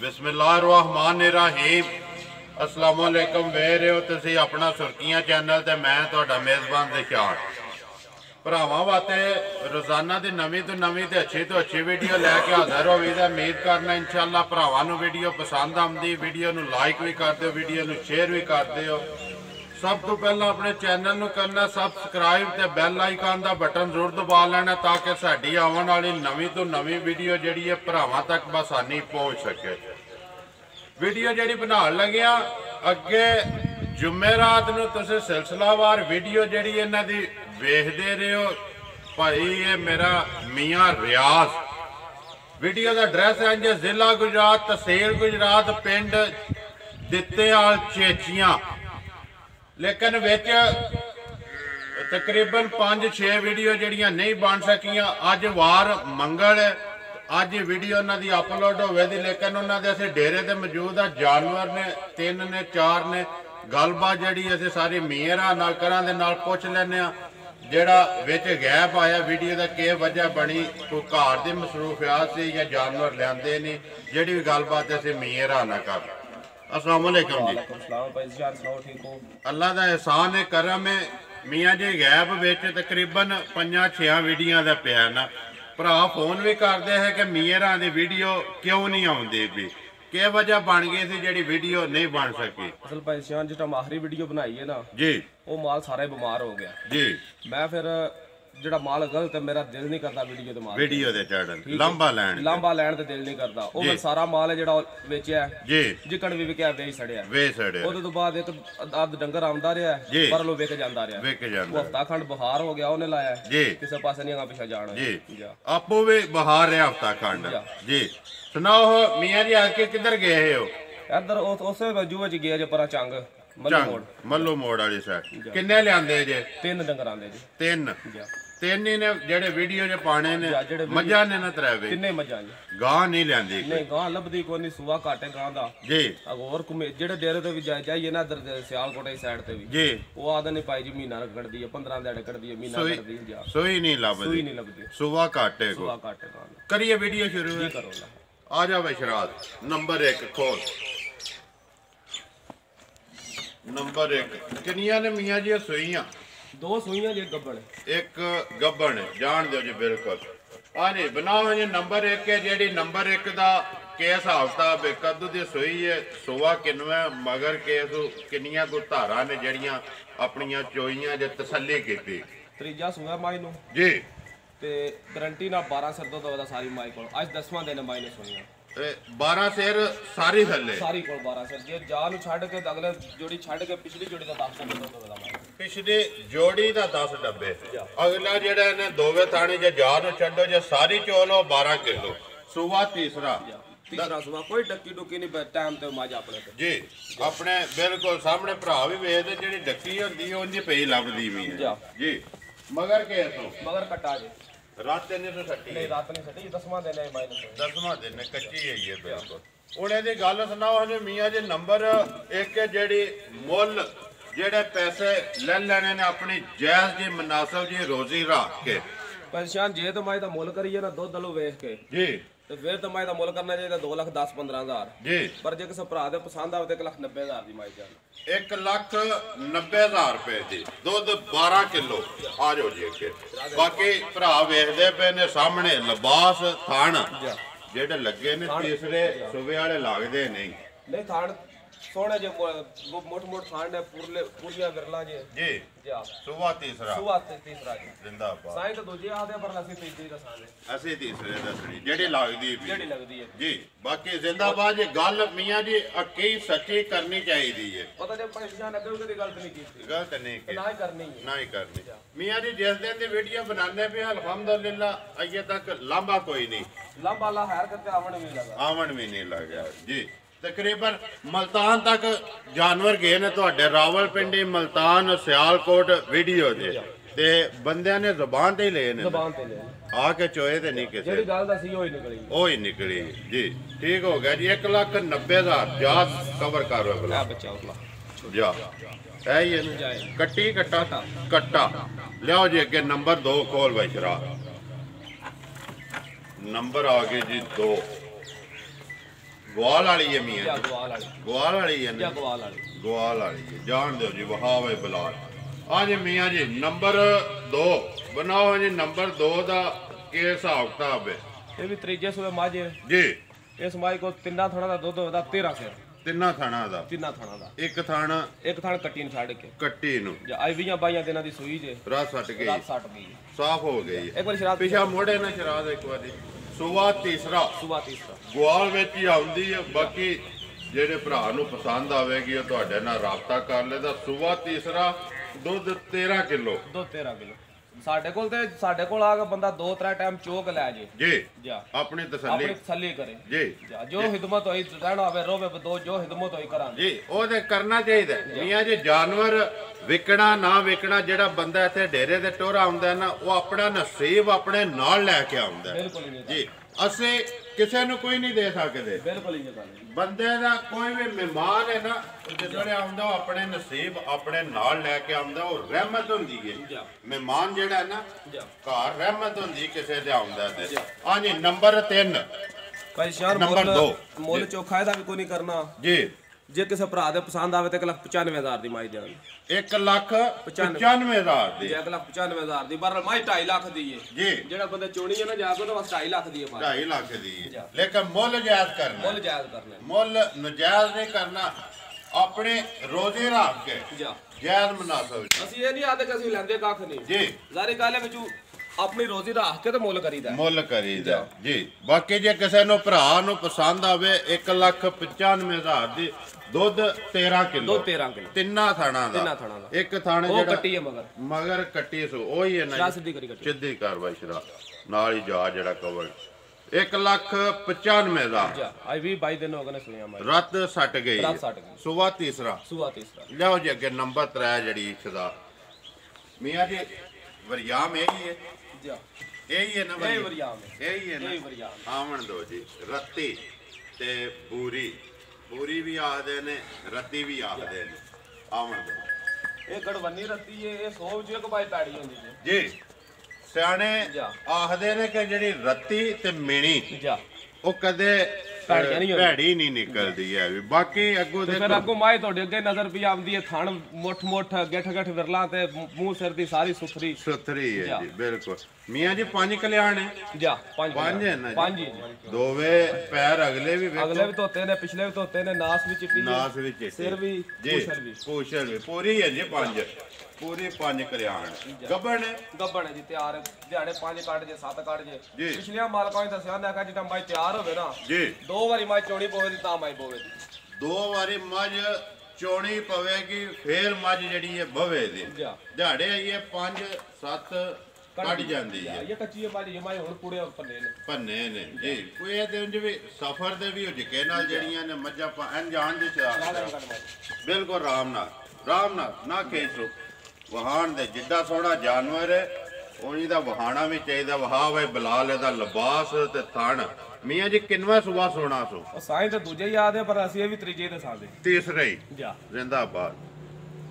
बिस्मिल्लाहिर्रहमानिर्रहीम अस्सलाम वालेकुम वेख रहे हो तुसीं अपना सुर्खियां चैनल ते मैं तुहाडा मेज़बान दिशान भरावां वास्ते रोज़ाना की नवीं तो नवीं ते अच्छी वीडियो लैके हाज़र हो गई। उम्मीद करना इंशाअल्लाह भरावां नूं वीडियो पसंद आउंदी, वीडियो नूं लाइक भी कर दिओ, वीडियो नूं शेयर भी कर दिओ। सब तो पहला अपने चैनल नूं करना सबसक्राइब ते बैल आइकन का बटन जरूर दबा लेना ताकि साडी आने वाली नवीं तो नवीं वीडियो जिहड़ी है भरावां तक बसानी पहुँच सके। वीडियो जिहड़ी बनाउण लगे अगे जुमेरात नूं तुसीं सिलसिलावार वीडियो जिहड़ी इन्हां दी वेखदे रहे हो। भाई ये मेरा मियाँ रियाज वीडियो का एड्रैस है जी जिला गुजरात तहसील गुजरात पिंड दित्तेआल चेचियां, लेकिन विच तकरीबन 5-6 वीडियो जड़ियां नहीं बन सकियां। अज वार मंगल है, अज वीडियो उन्हों की अपलोड होवे दी, लेकिन उन्होंने असीं डेरे ते मौजूद आ। जानवर ने 3 ने 4 ने गलबात जी असीं सारी मीरा नाल करां दे नाल पुछ लैने जेड़ा विच गैप आया वीडियो का की वजह बनी, कोई घर की मसरूफियात सी या जानवर लियाते नहीं, जिहड़ी भी गलबात असीं मीरा ना कर। अस्सलाम वालेकुम जी। अल्लाह का एहसान है करम है मियाँ जी गैप विच तकरीबन 5-6 वीडियो का पिया ना। भरा फोन भी करते हैं कि मीरा की वीडियो क्यों नहीं आती भी, क्या वजह बन गई थी जी वीडियो नहीं बन सकी। असल भाई शान जो आखिरी वीडियो बनाई है ना जी, वो माल सारे बीमार हो गया जी। मैं फिर जो माल गलत है मेरा दिल नहीं करता वीडियो दे चढ़न लांबा लैन ते दिल नहीं करता। वो मैं सारा माल है जो बेचा जी, जिकन भी विकया वेच सड़िया ओदे तो बाद एक अध डंगर आंदा रहा पर लो विक जांदा रहा। हफ्ता खंड बहार हो गया उन्हें लाया जी, किसी पासे नहीं पिछा जाना जी। आपो भी बहार रहा हफ्ता खंड जी। सुनाओ मियाँ जी आके किधर गए हो? इधर उस जूए च गया जो पर चंग मल्लू मोड़ वाली साइड। किन्ने लियाते जे? 3 डंगर आंदे जी। 3 ही ने जेडे वीडियो च पाने ने मझां ने ना त्रैवे किन्ने मझां जी। गां नहीं लियांदी नहीं, गां लभदी कोई नहीं, सुआ घट है गां दा जी। और जेडे डेरे ते भी जाइए ना इधर सियालकोट की साइड ते भी जी, वो आदे नहीं पाई जी महीना कटदी है, 15 दिन कटदी है, महीना कटदी है, सोई नहीं लभदी, सुआ घट है को करिए वीडियो शुरू है करो। आ जा भाई शराद नंबर 1 खोल। नंबर 1 किनिया ने मियाँ जी सुइयां? 2 सुइयां जी, गब्बड़ एक गब्बड़ जान दो जी बिल्कुल। हाँ जी बनाओ जी। नंबर 1 है जी, नंबर 1 का के हिसाब किताब कद्दू की सुई है, सुआ किनवे मगर केस किनिया को धारा ने जड़ियां अपनियां चोइयां जो तसल्ली की। त्रीजा सुआ माई नूं जी ते गारंटी ना 12 सिर तो सारी माई को अज 10वां दिन माई ने सुनिया 12 सिर सारी थले सारी को 12 सिर जे जान छड़ के अगले जोड़ी छड़ के पिछली जोड़ी का 10 डब्बे पिछली जोड़ी का 10 डब्बे अगला जेड़ा ने दोवे थाने जे जान छड्डो जे सारी चोलो 12 किलो। सुआ तीसरा सुआ कोई डक्की डुक्की नहीं टाइम ते माजा अपने जी अपने बिल्कुल सामने भरा भी वेखदे जेडी डक्की होंदी है उंदी पई लभदी भी है जी। मगर के मगर कटा जी रात ने तो सट्टी नहीं, रात नहीं सट्टी 10वां दिन है माई ने 10वां दिन है कच्ची है ये बिल्कुल। उन्हें दी गल सुनाओ हजे मियाँ जी। नंबर 1 जेडी मुल जेडे पैसे ले लेने ने अपनी जायज जी मुनासिब जी रोजी रख के परेशान जे तो माई दा मुल करिए ना दुध दलो वेख के जी तो फिर तो माई दा मुल करना चाहिए 2,10,15,000 जी। पर जे किसी भरा दे पसंद आवे तो 1,90,000 दी माई जान 1,90,000 रुपए दी दुध 12 किलो आ जाओ जी के। बाकी भरा वेखदे पे ने सामने लिबास थान जेडे लगे ने तीसरे सुबह वाले लगदे नहीं थान सोने जे मोट थान ने पूरिया विरला जे जी सुबह तीसरा जी जिंदाबाद। साईं तो दूजे आदे पर असि तीसरी दसांगे असि तीसरे दसड़ी जेडी लगदी है जी। बाकी जिंदाबाद जी। गल मियाँ जी अक्की सच्ची करनी चाहिए है। पता जे परेशान अगे उधर गलत नहीं की गलत नहीं की ना ही करनी मियाँ जी। जिस दिन की वीडियो बनाने पे अल्हम्दुलिल्लाह अजे तक लांबा कोई नहीं लांबा अल्लाह खैर करके आवन भी नहीं लगा जी। तकरीबन मुल्तान तक जानवर गए ने तुहाडे रावलपिंडी मुल्तान सियालकोट वीडियो ते बंदियां ने ज़बान ते ले ने आके चोए ते नहीं किसी जेड़ी गल दसी ओही निकली जी। ठीक हो गया जी। 1,90,000 जा कवर कर जा है ये कट्टी कट्टा लियाओ जी अगे। नंबर 2 खोल भाई शराब। नंबर आ गए जी 2 ਗਵਾਲ ਵਾਲੀ ਹੈ ਮੀਆਂ ਜਾਂ ਜੀ, ਗਵਾਲ ਵਾਲੀ ਗਵਾਲ ਵਾਲੀ ਹੈ ਜਾਂ ਨਾ, ਗਵਾਲ ਵਾਲੀ ਗਵਾਲ ਵਾਲੀ ਹੈ। ਜਾਣ ਦਿਓ ਜੀ, ਵਹਾਵੇ ਬਲਾਲ। ਆ ਜੀ ਮੀਆਂ ਜੀ ਨੰਬਰ 2 ਬਣਾਓ ਜੀ। ਨੰਬਰ 2 ਦਾ ਕੀ ਹਿਸਾਬ ਕਿਤਾਬ ਹੈ ਇਹ ਵੀ ਤੀਜੇ ਸੂਏ ਮੱਝ ਹੈ ਜੀ? ਇਸ ਮਾਈ ਕੋ ਤਿੰਨਾਂ ਥਣਾ ਦਾ ਦੁੱਧ ਹੁੰਦਾ 13 ਸਿਰ, ਤਿੰਨਾਂ ਥਾਣਾ ਦਾ, ਤਿੰਨਾਂ ਥਣਾ ਦਾ, ਇੱਕ ਥਾਣਾ ਇੱਕ ਥਣ ਕੱਟੀ ਨੂੰ ਛੱਡ ਕੇ ਕੱਟੀ ਨੂੰ ਜਾਂ ਆਈ 22 ਦਿਨਾਂ ਦੀ ਸੂਈ ਜੇ ਰਾਤ ਸੱਟ ਗਈ, ਰਾਤ ਸੱਟ ਗਈ ਸਾਫ਼ ਹੋ ਗਈ ਹੈ। ਇੱਕ ਵਾਰੀ ਸ਼ਰਾਬ ਪਿਛਾ ਮੋੜੇ ਨਾ ਸ਼ਰਾਬ ਇੱਕ ਵਾਰੀ। ਸੂਆ ਤੀਸਰਾ ਸੁਬਾ ਤੀਸਰਾ ਗਵਾਲ ਵਿੱਚ ਹੀ ਆਉਂਦੀ ਹੈ। ਬਾਕੀ ਜਿਹੜੇ ਭਰਾ ਨੂੰ ਪਸੰਦ ਆਵੇਗੀ ਉਹ ਤੁਹਾਡੇ ਨਾਲ ਰਾਬਤਾ ਕਰ ਲੈਦਾ। ਸੂਆ ਤੀਸਰਾ, ਦੁੱਧ 13 ਕਿਲੋ ਦੁੱਧ 13 ਕਿਲੋ। ਸਾਡੇ ਕੋਲ ਆ ਕੇ ਬੰਦਾ 2-3 ਟਾਈਮ ਚੋਕ ਲੈ ਜੇ ਜੀ, ਜਾ ਆਪਣੀ ਤਸੱਲੀ ਆਪਣੀ ਤਸੱਲੀ ਕਰੇ ਜੀ ਜਾ। ਜੋ ਹਿਦਮਤ ਹੋਈ ਰਹਿਣਾ ਹੋਵੇ ਰੋਵੇ ਬਦੋ, ਜੋ ਹਿਦਮਤ ਹੋਈ ਕਰਾਂਗੇ ਜੀ। ਉਹ ਤੇ ਕਰਨਾ ਚਾਹੀਦਾ ਮੀਆਂ ਜੀ। ਜਾਨਵਰ ਵਿਕਣਾ ਨਾ ਵਿਕਣਾ, ਜਿਹੜਾ ਬੰਦਾ ਇੱਥੇ ਡੇਰੇ ਦੇ ਟੋਰਾ ਆਉਂਦਾ ਨਾ, ਉਹ ਆਪਣਾ ਨਸੀਬ ਆਪਣੇ ਨਾਲ ਲੈ ਕੇ ਆਉਂਦਾ ਬਿਲਕੁਲ ਹੀ ਜੀ। ਅਸੀਂ ਕਿਸੇ ਨੂੰ ਕੋਈ ਨਹੀਂ ਦੇ ਸਕਦੇ। ਬਿਲਕੁਲ ਹੀ ਗੱਲ ਬੰਦੇ ਦਾ ਕੋਈ ਵੀ ਮਹਿਮਾਨ ਹੈ ਨਾ, ਜਿਹੜੇ ਆਉਂਦਾ ਉਹ ਆਪਣੇ ਨਸੀਬ ਆਪਣੇ ਨਾਲ ਲੈ ਕੇ ਆਉਂਦਾ। ਉਹ ਰਹਿਮਤ ਹੁੰਦੀ ਹੈ। ਮਹਿਮਾਨ ਜਿਹੜਾ ਹੈ ਨਾ, ਘਰ ਰਹਿਮਤ ਹੁੰਦੀ ਕਿਸੇ ਦੇ ਆਉਂਦਾ ਤੇ। ਹਾਂਜੀ ਨੰਬਰ 3 ਭਾਈ ਸ਼ਾਨ ਨੰਬਰ 2 ਮੁੱਲ ਚੋਖਾ ਇਹਦਾ ਵੀ ਕੋਈ ਨਹੀਂ ਕਰਨਾ ਜੀ। ਜੇ ਕਿਸੇ ਭਰਾ ਦੇ ਪਸੰਦ ਆਵੇ ਤੇ 1,95,000 ਦੀ ਮਾਈ ਦੇਣ, 1,95,000 ਦੀ, ਜੇ 1,95,000 ਦੀ ਪਰ ਮਾਈ 2.5 ਲੱਖ ਦੀ ਹੈ ਜੀ। ਜਿਹੜਾ ਬੰਦੇ ਚੋਣੀ ਹੈ ਨਾ ਜਾ ਕੇ ਤਾਂ ਬਸ 2.5 ਲੱਖ ਦੀ ਹੈ ਮਾਈ, 2.5 ਲੱਖ ਦੀ ਹੈ। ਲੇਕਿਨ ਮੁੱਲ ਜਾਇਜ਼ ਕਰਨਾ, ਮੁੱਲ ਜਾਇਜ਼ ਕਰਨਾ, ਮੁੱਲ ਨਜਾਇਜ਼ ਨਹੀਂ ਕਰਨਾ। ਆਪਣੇ ਰੋਜ਼ੇ ਰੱਖ ਕੇ ਜਾ ਜਾਇਜ਼ ਮੁਨਾਸਬ ਅਸੀਂ ਇਹ ਨਹੀਂ ਆਦੇ ਕਿ ਅਸੀਂ ਲੈਂਦੇ ਕੱਖ ਨਹੀਂ ਜੀ। ਜ਼ਾਰੀ ਗੱਲ ਹੈ ਵਿੱਚੋਂ ਆਪਣੀ ਰੋਜ਼ੀ ਰੱਖ ਕੇ ਤੇ ਮੁੱਲ ਕਰੀਦਾ, ਮੁੱਲ ਕਰੀਦਾ ਜੀ। ਬਾਕੀ ਜੇ ਕਿਸੇ ਨੂੰ ਭਰਾ ਨੂੰ ਪਸੰਦ ਆਵੇ 1,95,000 ਦੀ, ਦੁੱਧ 13 ਕਿਲੋ, ਦੁੱਧ 13 ਕਿਲੋ, ਤਿੰਨਾਂ ਥਾਣਾ ਤਿੰਨਾਂ ਦਾ। ਥਾਣਾ ਦਾ ਇੱਕ ਥਾਣਾ ਉਹ ਜਿਹੜਾ ਕੱਟੀ ਹੈ ਮਗਰ ਕੱਟੀ ਸੋ ਉਹੀ ਹੈ ਨਾ ਸ਼ਾਹ ਜੀ। ਸਿੱਧੀ ਕਰੀ ਕੱਟੀ ਸਿੱਧੀ ਕਾਰਵਾਈ ਸ਼ਰਾ ਨਾਲ ਹੀ ਜਾ ਜਿਹੜਾ ਕਵਰ 1,95,000 ਜਾ ਆਈ 22 ਦਿਨ ਹੋ ਗਏ ਨੇ ਸੁਣਿਆ ਮੈਂ ਰੱਤ ਸੱਟ ਗਈ ਰਾਤ ਸੱਟ ਗਈ। ਸੁਬਾ ਤੀਸਰਾ ਸੁਬਾ ਤੀਸਰਾ ਲਿਆਓ ਜੀ ਅੱਗੇ ਨੰਬਰ 3 ਜਿਹੜੀ ਸਦਾ ਮੀਆਂ ਜੀ ਵਰਿਆਮ ਇਹੀ ਹੈ, ਜਾ ਇਹੀ ਹੈ ਨਾ ਇਹ ਵਰਿਆਮ ਹੈ, ਇਹੀ ਹੈ ਇਹ ਨਾ। ਵਰਿਆਮ ਆਵਣ ਦੋ ਜੀ। ਰੱਤੀ ਤੇ ਬੂਰੀ, ਬੂਰੀ ਵੀ ਆਖਦੇ ਨੇ, ਰੱਤੀ ਵੀ ਆਖਦੇ ਨੇ। ਆਵਣ ਦੋ। ਇਹ ਗੜਵੰਨੀ ਰੱਤੀ ਹੈ, ਇਹ ਸੋਭ ਜੇ ਕੋ ਭਾਈ ਪੈੜੀ ਹੁੰਦੀ ਜੀ ਸਿਆਣੇ ਜਾ। ਆਖਦੇ ਨੇ ਕਿ ਜਿਹੜੀ ਰੱਤੀ ਤੇ ਮਿਣੀ ਜਾ ਉਹ ਕਦੇ ਭੈੜੀਆਂ ਨਹੀਂ ਹੁੰਦੀਆਂ। ਭੈੜੀ ਨਹੀਂ ਨਿਕਲਦੀ ਹੈ ਵੀ। ਬਾਕੀ ਅੱਗੋਂ ਫਿਰ ਦੇਖੋ ਅੱਗੋਂ ਮਾਈ ਤੁਹਾਡੇ ਅੱਗੇ ਨਜ਼ਰ ਵੀ ਆਉਂਦੀ ਹੈ, ਥਣ ਮੁੱਠ ਗਿੱਠ ਵਿਰਲਾ ਤੇ ਮੂੰਹ ਸਿਰ ਦੀ ਸਾਰੀ ਸੁਥਰੀ ਸੁਥਰੀ ਹੈ ਜੀ। ਬਿਲਕੁਲ ਮੀਆਂ ਜੀ 5 ਕਲਿਆਣ ਹੈ। ਜਾ 5 ਹੈ ਨਾ ਜੀ। 5 ਜੀ। ਦੋਵੇਂ ਪੈਰ ਅਗਲੇ ਵੀ ਵੇਖੋ, ਅਗਲੇ ਵੀ ਧੋਤੇ ਨੇ, ਪਿਛਲੇ ਵੀ ਧੋਤੇ ਨੇ, ਨਾਸ ਵੀ ਚਿੱਟੀ ਨਾਸ ਵੀ ਚਿੱਟੀ, ਸਿਰ ਵੀ ਜੀ ਪੂਛਲ ਵੀ ਪੂਛਲ ਵੀ ਪੂਰੀ ਹੈ ਜੀ। 5 ਪੂਰੀ 5 ਕਲਿਆਣ ਗੱਬਣ ਹੈ। ਗੱਬਣ ਹੈ ਜੀ ਤਿਆਰ, ਦਿਹਾੜੇ 5 ਕੱਢ ਜੇ 7 ਕੱਢ ਜੇ। ਜੀ। ਪਿਛਲੀਆਂ ਮਾਲਕਾਂ ਨੇ ਦੱਸਿਆ ਨਾ ਕਿ ਜਦੋਂ ਮਾਈ ਤਿਆਰ ਹੋਵੇ ਨਾ, ਜੀ 2 ਵਾਰੀ ਮਾਈ ਚੋਣੀ ਪਵੇ ਦੀ ਤਾਂ ਮਾਈ ਪਵੇ ਦੀ। 2 ਵਾਰੀ ਮੱਝ ਚੋਣੀ ਪਵੇਗੀ, ਫੇਰ ਮੱਝ ਜਿਹੜੀ ਹੈ ਬਵੇ ਦੀ। ਜਾ ਦਿਹਾੜੇ ਆਈਏ 5 7 ਕੱਢ ਜਾਂਦੀ ਹੈ। ਇਹ ਕੱਚੀ ਮਾਈ ਮਾਈ ਹੁਣ ਪੂੜੇ ਪੰਨੇ ਨੇ ਪੰਨੇ ਨੇ ਜੀ। ਕੋਈ ਇਹਦੇ ਉਂਝ ਵੀ ਸਫ਼ਰ ਦੇ ਵੀ ਝਿਕੇ ਨਾਲ ਜਿਹੜੀਆਂ ਨੇ ਮੱਝਾਂ ਅਣਜਾਣ ਦੀ ਚਾਹ ਬਿਲਕੁਲ ਆਰਾਮ ਨਾਲ ਨਾ ਖੇਚੋ। ਵਹਾਣ ਦੇ ਜਿੱਡਾ ਸੋਹਣਾ ਜਾਨਵਰ ਹੈ ਉਹਨੀ ਦਾ ਵਹਾਣਾ ਵੀ ਚਾਹੀਦਾ। ਵਹਾਵੇ ਬਲਾਲ ਇਹਦਾ ਲਿਬਾਸ ਤੇ ਥਣ। ਮੀਆਂ ਜੀ ਕਿੰਨਵਾਂ ਸੁਬਾ ਸੋਣਾ ਸੋ? ਉਹ ਸਾਈਂ ਤਾਂ ਦੂਜੇ ਹੀ ਆਦੇ ਪਰ ਅਸੀਂ ਇਹ ਵੀ ਤੀਜੇ ਦੇ ਸਾਦੇ ਤੀਸਰੇ ਹੀ ਜਾ। ਜ਼ਿੰਦਾਬਾਦ।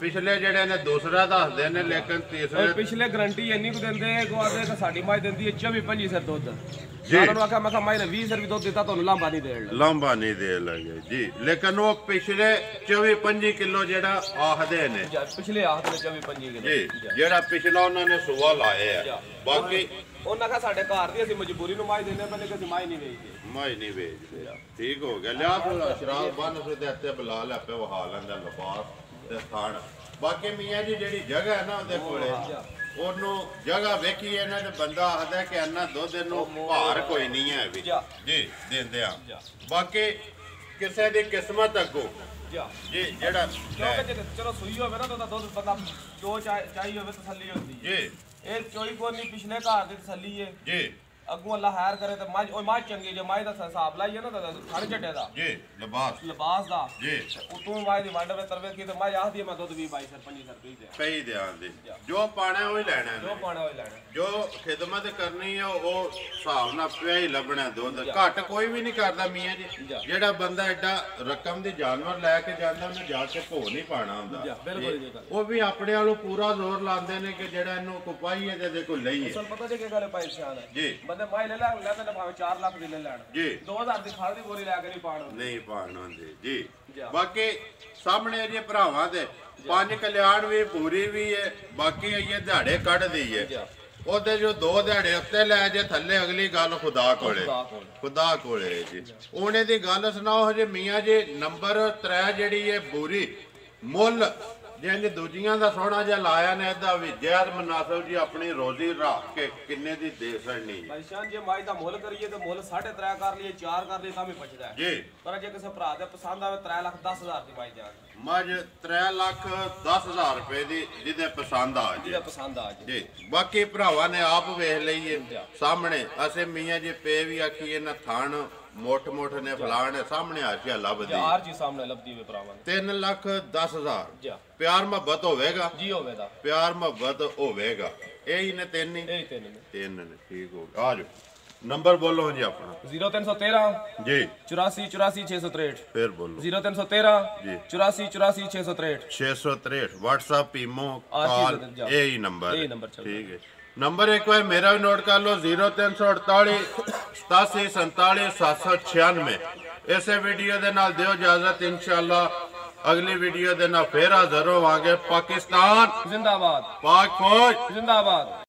ਪਿਛਲੇ ਜਿਹੜੇ ਨੇ ਦੂਸਰਾ ਦੱਸਦੇ ਨੇ, ਲੇਕਿਨ ਤੀਸਰੇ ਪਿਛਲੇ ਗਰੰਟੀ ਇੰਨੀ ਕੁ ਦਿੰਦੇ ਆ ਕਿ ਕਿ ਸਾਡੀ ਮਾਈ ਦਿੰਦੀ ਹੈ 24-25 ਸਿਰ ਦੁੱਧ। ਉਹਨਾਂ ਨੂੰ ਆਖਿਆ ਮੈਂ ਕਿਹਾ ਮਾਈ ਨੇ 20 ਸਿਰ ਵੀ ਦੁੱਧ ਦਿੱਤਾ, ਤੁਹਾਨੂੰ ਲਾਂਭਾ ਨਹੀਂ ਦੇਣ ਲੱਗਾ। ਲਾਂਭਾ ਨਹੀਂ ਦੇ ਲੱਗੇ ਜੀ। ਲੇਕਿਨ ਉਹ ਪਿਛਲੇ 24-25 ਕਿਲੋ ਜਿਹੜਾ ਆਖਦੇ ਨੇ ਪਿਛਲੇ ਆਖ ਦੇ 24-25 ਕਿਲੋ ਜੀ, ਜਿਹੜਾ ਪਿਛਲਾ ਉਹਨਾਂ ਨੇ ਸੁਬਾ ਲਾਏ ਆ। ਬਾਕੀ ਉਹਨਾਂ ਕਹਾ ਸਾਡੇ ਘਰ ਦੀ ਅਸੀਂ ਮਜਬੂਰੀ ਨੂੰ ਮਾਈ ਦਿੰਦੇ ਪਹਿਲੇ ਕਿ ਅਸੀਂ ਮਾਈ ਨਹੀਂ ਵੇਚਦੇ। ਮਾਈ ਨਹੀਂ ਵੇਚਦੇ। ਠੀਕ ਹੋ ਗਿਆ। ਲਿਆ ਤੂੰ ਸ਼ਰਾਬ ਬੰਨ ਸੁਦੇ ਹੱਥੇ ਬੁਲਾ ਲੈ ਆਪੇ ਵਹਾ ਲੈਂਦਾ ਲਿਬਾਸ ਤੇ ਥਣ। ਬਾਕੀ ਮੀਆਂ ਜੀ ਜਿਹੜੀ ਜਗ੍ਹਾ ਹੈ ਨਾ ਉਹਦੇ ਕੋਲੇ, ਉਹਨੂੰ ਜਗ੍ਹਾ ਵੇਖੀ ਇਹਨਾਂ ਤੇ ਬੰਦਾ ਆਖਦਾ ਕਿ ਇੰਨਾ ਦੁੱਧ ਇਹਨੂੰ ਭਾਰ ਕੋਈ ਨਹੀਂ ਹੈ ਵੀ ਜੀ ਦਿੰਦੇ ਆ। ਬਾਕੀ ਕਿਸੇ ਦੀ ਕਿਸਮਤ ਅੱਗੋਂ ਜੀ ਜਿਹੜਾ ਚਲੋ ਸੂਈ ਹੋਵੇ ਨਾ ਤਾਂ ਦੁੱਧ ਬੰਦਾ ਜੋ ਚਾਹੀ ਹੋਵੇ ਤਸੱਲੀ ਹੁੰਦੀ ਹੈ ਜੀ। ਇਹ ਚੋਈ ਕੋ ਨਹੀਂ ਪਿਛਲੇ ਘਰ ਦੀ ਤਸੱਲੀ ਹੈ ਜੀ। ਅੱਗੋਂ ਅੱਲਾ ਖੈਰ ਕਰੇ ਤੇ ਮੱਝ ਚੰਗੀ ਜੇ ਮਾਈ ਦਾ ਹਿਸਾਬ ਲਾਈਏ ਨਾ ਤਾਂ ਖੜ ਝੱਡੇ ਦਾ ਜੀ ਲਿਬਾਸ ਦਾ ਜੀ। ਉਤੋਂ ਮਾਈ ਦੀ ਵੰਡ ਵੇ ਤਰਵੇ ਕੀ ਤੇ ਮਾਈ ਆਖਦੀ ਹੈ ਮੈਂ ਦੁੱਧ 20-22 ਸਿਰ 25 ਸਿਰ ਪੀ ਦੇ ਪਈ ਦਿਆਂ ਦੇ ਜੋ ਪਾਣਾ ਉਹ ਹੀ ਲੈਣਾ ਜੋ ਪਾਣਾ ਹੋਈ ਲੈਣਾ। ਜੋ ਖਿਦਮਤ ਕਰਨੀ ਹੈ ਉਹ ਹਿਸਾਬ ਨਾਲ ਪਿਆ ਹੀ ਲੱਭਣਾ। ਦੁੱਧ ਘੱਟ ਕੋਈ ਵੀ ਨਹੀਂ ਕਰਦਾ ਮੀਆਂ ਜੀ। ਜਿਹੜਾ ਬੰਦਾ ਐਡਾ ਰਕਮ ਦੀ ਜਾਨਵਰ ਲੈ ਕੇ ਜਾਂਦਾ ਉਹਨੇ ਜਾ ਕੇ ਭੋ ਨਹੀਂ ਪਾਣਾ ਹੁੰਦਾ। ਉਹ ਵੀ ਆਪਣੇ ਵੱਲੋਂ ਪੂਰਾ ਜ਼ੋਰ ਲਾਉਂਦੇ ਨੇ ਕਿ ਜਿਹੜਾ ਇਹਨੂੰ ਕੋ ਪਾਈਏ ਤੇ ਇਹਦੇ ਕੋ ਲਈਏ। ਪਤਾ ਜੇ ਕੀ ਗੱਲ ਹੈ ਭਾਈ ਸ਼ਾਨ ਹੈ ਜੀ। ਬੰਦੇ ਮਾਈ ਲੈ ਲੈ ਤੇ ਭਾਵੇਂ 4 ਲੱਖ ਦੀ ਲੈ ਲੈਣ ਜੀ 2000 ਦੀ ਖਲ ਦੀ ਬੋਰੀ ਲੈ ਕੇ ਨਹੀਂ ਪਾਣ ਨਹੀਂ ਪਾਣ ਹੁੰਦੇ ਜੀ। ਬਾਕੀ ਸਾਹਮਣੇ ਜੇ ਭਰਾਵਾਂ ਦੇ 5 ਕਲਿਆਣ ਵੀ ਪੂਰੀ ਵੀ ਹੈ, ਬਾਕੀ ਇਹ ਦਿਹਾੜੇ ਕੱਢਦੀ ਹੈ। ਉਹਦੇ ਜੋ 2 ਦਿਹਾੜੇ ਉੱਤੇ ਲੈ ਜੇ ਥੱਲੇ ਅਗਲੀ ਗੱਲ ਖੁਦਾ ਕੋਲੇ ਜੀ। ਉਹਨੇ ਦੀ ਗੱਲ ਸੁਣਾਓ ਜੇ ਮੀਆਂ ਜੀ ਨੰਬਰ 3 ਜਿਹੜੀ ਹੈ ਬੂਰੀ ਮੁੱਲ ਜਿੰਜ ਦੂਜੀਆਂ ਦਾ ਸੋਹਣਾ ਜਿਹਾ ਲਾਇਆ ਨੇ ਇਹਦਾ ਵੀ ਜ਼ਹਿਰ ਮਨਾਸਬ ਜੀ ਆਪਣੀ ਰੋਜ਼ੀ ਰੱਖ ਕੇ ਕਿੰਨੇ ਦੀ ਦੇ ਸਕਣੀ ਭਾਈ ਸ਼ਾਨ ਜੇ ਮਾਈ ਦਾ ਮੁੱਲ ਕਰੀਏ ਤੇ ਮੁੱਲ 3.5 ਕਰ ਲਈਏ 4 ਕਰ ਲਈਏ ਤਾਂ ਵੀ ਬਚਦਾ ਹੈ ਜੀ। ਪਰ ਜੇ ਕਿਸੇ ਭਰਾ ਦੇ ਪਸੰਦ ਆਵੇ 3,10,000 ਦੀ ਮਾਈ ਜਾਨ ਮੱਝ 3,10,000 ਰੁਪਏ ਦੀ ਜਿਹਦੇ ਪਸੰਦ ਆ ਜੇ ਜੀ। ਬਾਕੀ ਭਰਾਵਾਂ ਨੇ ਆਪ ਵੇਖ ਲਈਏ ਸਾਹਮਣੇ ਅਸੀਂ ਮੀਆਂ ਜੀ ਪੇ ਵੀ ਆਖੀਏ ਨਾ ਥਾਣ ਮੋਟ ਨੇ ਫਲਾਣ ਸਾਹਮਣੇ ਆ ਕੇ ਲੱਭਦੀ ਯਾਰ ਜੀ ਸਾਹਮਣੇ ਲੱਭਦੀ ਵੇ ਭਰਾਵਾਂ 3,10,000 ਪਿਆਰ ਮੁਹੱਬਤ ਹੋਵੇਗਾ ਜੀ ਹੋਵੇਗਾ ਪਿਆਰ ਮੁਹੱਬਤ ਹੋਵੇਗਾ। ਇਹੀ ਨੇ ਤਿੰਨ ਹੀ ਇਹ ਤਿੰਨ ਨੇ ਠੀਕ ਹੋ ਗਿਆ। ਆ ਜਾਓ ਨੰਬਰ ਬੋਲੋ ਜੀ ਆਪਣਾ 0313 ਜੀ 84 663 ਫਿਰ ਬੋਲੋ 0313 ਜੀ 84 663 663 WhatsApp ਈਮੋ ਕਾਲ ਇਹੀ ਨੰਬਰ ਠੀਕ ਹੈ। ਨੰਬਰ ਇੱਕ ਵਾਰ ਮੇਰਾ ਵੀ ਨੋਟ ਕਰ ਲਓ 0348 87 47 796। ਇਸੇ ਵੀਡੀਓ ਦੇ ਨਾਲ ਦਿਓ ਇਜਾਜ਼ਤ, ਇਨਸ਼ਾਅੱਲਾ ਅਗਲੀ ਵੀਡੀਓ ਦੇ ਨਾਲ ਫੇਰ ਹਾਜ਼ਰ ਹੋਵਾਂਗੇ। ਪਾਕਿਸਤਾਨ ਜ਼ਿੰਦਾਬਾਦ, ਪਾਕ ਫੌਜ ਜ਼ਿੰਦਾਬਾਦ।